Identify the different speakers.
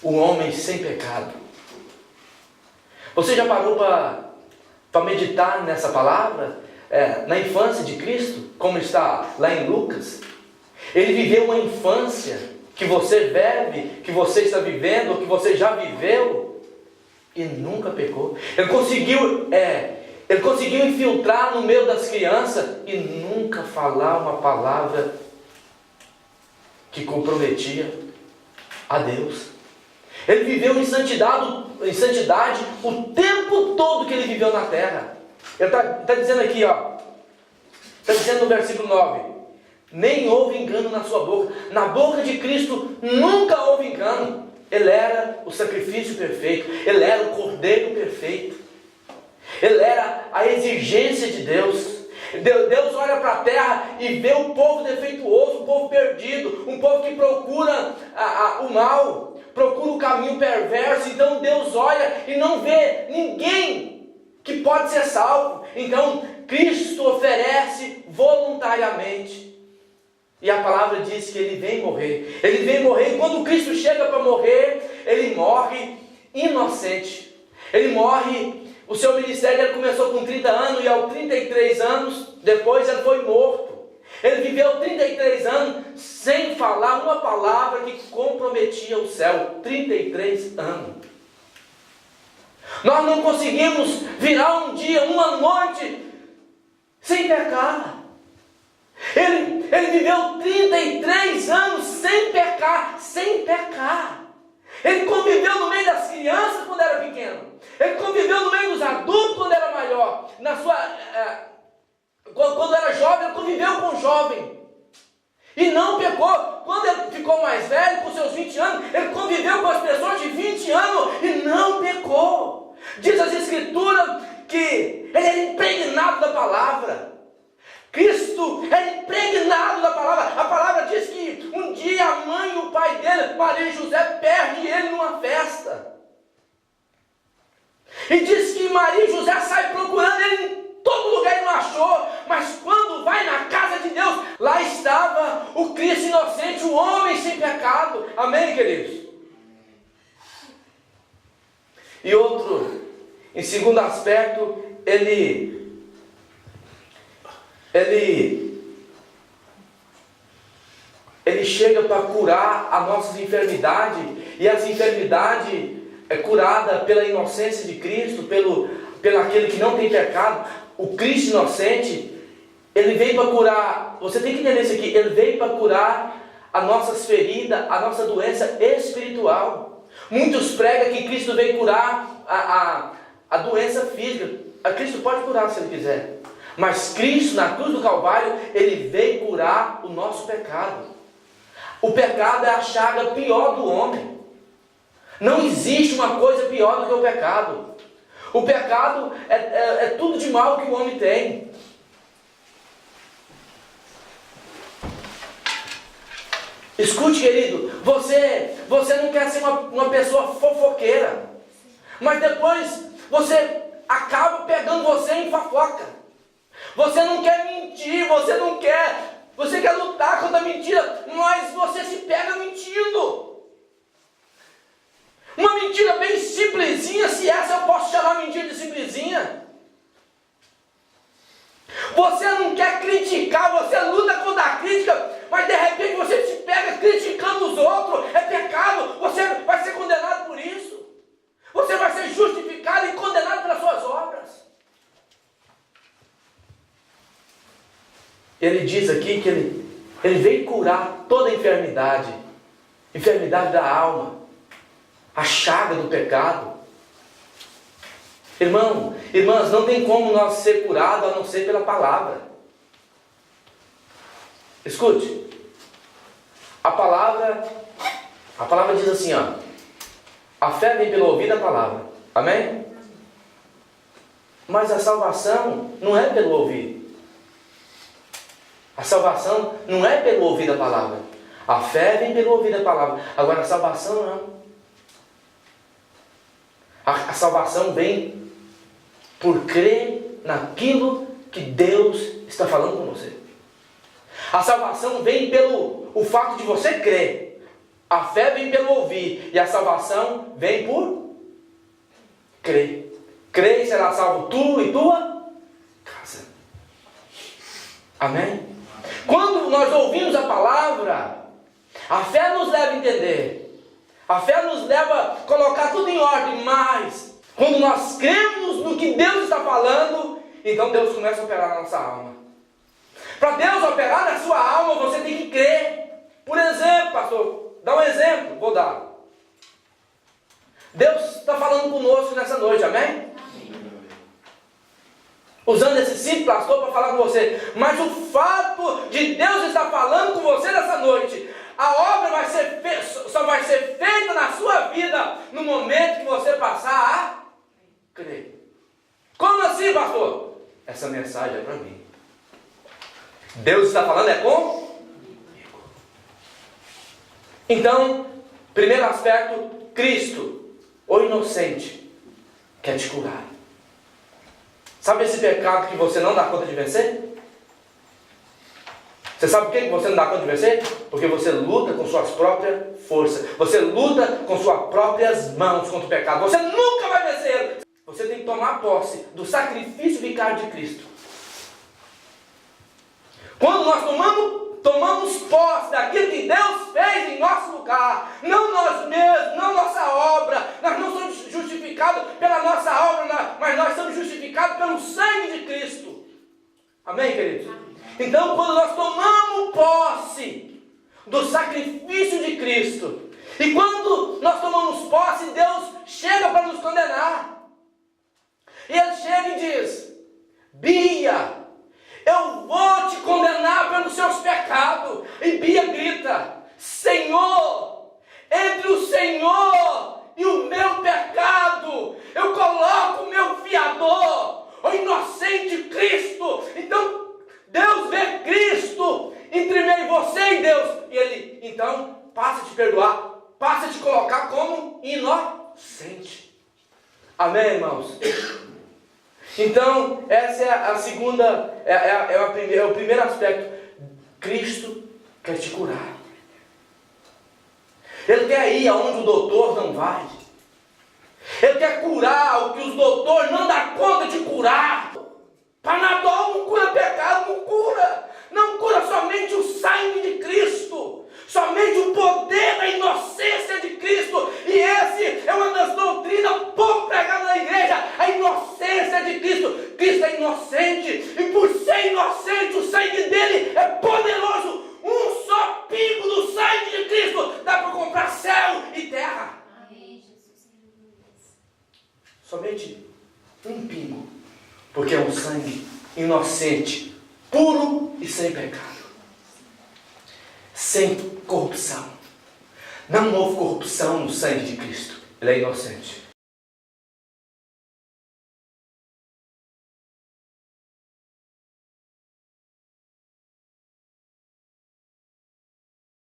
Speaker 1: o homem sem pecado. Você já parou para meditar nessa palavra? Na infância de Cristo, como está lá em Lucas? Ele viveu uma infância que você vive, que você está vivendo, ou que você já viveu, e nunca pecou. Ele conseguiu infiltrar no meio das crianças e nunca falar uma palavra que comprometia a Deus. Ele viveu em santidade o tempo todo que ele viveu na terra. Ele está dizendo aqui, está dizendo no versículo 9: nem houve engano na sua boca. Na boca de Cristo nunca houve engano. Ele era o sacrifício perfeito, ele era o cordeiro perfeito, ele era a exigência de Deus. Deus olha para a terra e vê um povo defeituoso, um povo perdido, um povo que procura o mal, procura o caminho perverso. Então Deus olha e não vê ninguém que pode ser salvo. Então Cristo oferece voluntariamente. E a palavra diz que Ele vem morrer. Ele vem morrer, e quando Cristo chega para morrer, Ele morre inocente. Ele morre. O seu ministério ele começou com 30 anos, e aos 33 anos, depois ele foi morto. Ele viveu 33 anos sem falar uma palavra que comprometia o céu. 33 anos. Nós não conseguimos virar um dia, uma noite, sem pecar. Ele viveu 33 anos sem pecar, sem pecar. Ele conviveu no meio das crianças quando era pequeno. Ele conviveu no meio dos adultos quando era maior. Quando era jovem, ele conviveu com o jovem. E não pecou. Quando ele ficou mais velho, com seus 20 anos, ele conviveu com as pessoas de 20 anos e não pecou. Diz as Escrituras que ele era impregnado da palavra. Cristo era impregnado da palavra. A palavra diz que um dia a mãe e o pai dele, Maria e José, perdem ele numa festa. E diz que Maria e José saem procurando ele em todo lugar e não achou. Mas quando vai na casa de Deus, lá estava o Cristo inocente, o homem sem pecado. Amém, queridos? E outro, em segundo aspecto, ele chega para curar as nossas enfermidades, e essa enfermidade é curada pela inocência de Cristo, pelo aquele que não tem pecado. O Cristo inocente, ele veio para curar, você tem que entender isso aqui, ele veio para curar as nossas feridas, a nossa doença espiritual. Muitos pregam que Cristo veio curar a doença física. A Cristo pode curar se Ele quiser. Mas Cristo, na cruz do Calvário, Ele veio curar o nosso pecado. O pecado é a chaga pior do homem. Não existe uma coisa pior do que o pecado. O pecado é tudo de mal que o homem tem. Escute, querido, você não quer ser uma pessoa fofoqueira, mas depois você acaba pegando você em fofoca. Você não quer mentir, você quer lutar contra a mentira, mas você se pega mentindo. Uma mentira bem simplesinha, se essa eu posso chamar mentira de simplesinha. Você não quer criticar, você luta contra a crítica, mas de repente você se pega criticando os outros, é pecado, você vai ser condenado por isso. Você vai ser justificado e condenado pelas suas obras. Ele diz aqui que ele veio curar toda a enfermidade da alma, a chaga do pecado. Irmãs, não tem como nós ser curados a não ser pela palavra. Escute, a palavra diz assim, a fé vem pelo ouvir da palavra, amém? Mas a salvação não é pelo ouvir. A salvação não é pelo ouvir da palavra. A fé vem pelo ouvir da palavra. Agora a salvação não. A salvação vem por crer naquilo que Deus está falando com você. A salvação vem pelo o fato de você crer. A fé vem pelo ouvir, e a salvação vem por crer. Crê e será salvo tu e tua casa. Amém? Quando nós ouvimos a palavra, a fé nos leva a entender. A fé nos leva a colocar tudo em ordem, mas quando nós cremos no que Deus está falando, então Deus começa a operar na nossa alma. Para Deus operar na sua alma, você tem que crer. Por exemplo, pastor, dá um exemplo, vou dar. Deus está falando conosco nessa noite, amém? Usando esse simples pastor para falar com você. Mas o fato de Deus estar falando com você nessa noite, a obra só vai ser feita na sua vida no momento que você passar a crer. Como assim, pastor? Essa mensagem é para mim. Deus está falando é comigo. Então, primeiro aspecto, Cristo, o inocente, quer te curar. Sabe esse pecado que você não dá conta de vencer? Você sabe por que você não dá conta de vencer? Porque você luta com suas próprias forças. Você luta com suas próprias mãos contra o pecado. Você nunca vai vencer. Você tem que tomar posse do sacrifício vicário de Cristo. Quando nós tomamos posse daquilo que Deus fez em nosso lugar, não nós mesmos, não nossa obra, nós não somos justificados pela nossa obra, mas nós somos justificados pelo sangue de Cristo. Amém, queridos? Amém. Então, quando nós tomamos posse do sacrifício de Cristo, e quando nós tomamos posse, Deus chega para nos condenar. E Ele chega e diz: Bia, eu vou te condenar pelos seus pecados. E Bia grita: Senhor, entre o Senhor e o meu pecado, eu coloco o meu fiador, o inocente Cristo. Então, Deus vê Cristo entre mim e você e Deus. E Ele, então, passa a te perdoar, passa a te colocar como inocente. Amém, irmãos? Então, essa é a segunda, é o primeiro aspecto. Cristo quer te curar. Ele quer ir aonde o doutor não vai. Ele quer curar o que os doutores não dão conta de curar. Panadol não cura pecado, não cura. Não cura somente o sangue de Cristo. Somente o poder da inocência de Cristo. E esse é uma das doutrinas pouco pregadas na igreja. A inocência de Cristo. Cristo é inocente. E por ser inocente, o sangue dele é poderoso. Um só pingo do sangue de Cristo dá para comprar céu e terra. Somente um pingo. Porque é um sangue inocente, puro e sem pecado. Sem corrupção. Não houve corrupção no sangue de Cristo. Ele é inocente.